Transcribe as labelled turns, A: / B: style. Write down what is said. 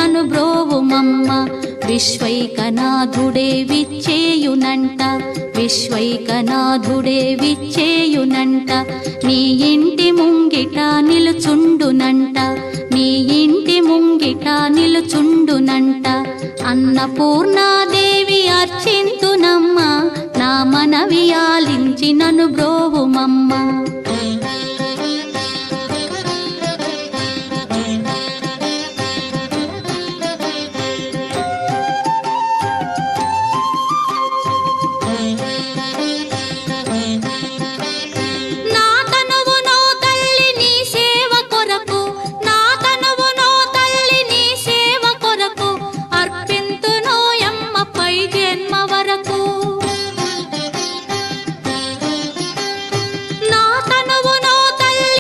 A: నను బ్రోవుమమ్మ. విశ్వైకనాథుడే విచ్చేయునంట, విశ్వైకనాథుడే విచ్చేయునంట. నీ ఇంటి ముంగిట నిలుచుండునంట, నీ ఇంటి ముంగిట నిలుచుండునంట. అన్నపూర్ణాదేవి అర్చింతునమ్మ, నా మనవి ఆలించి నను బ్రోవుమమ్మ.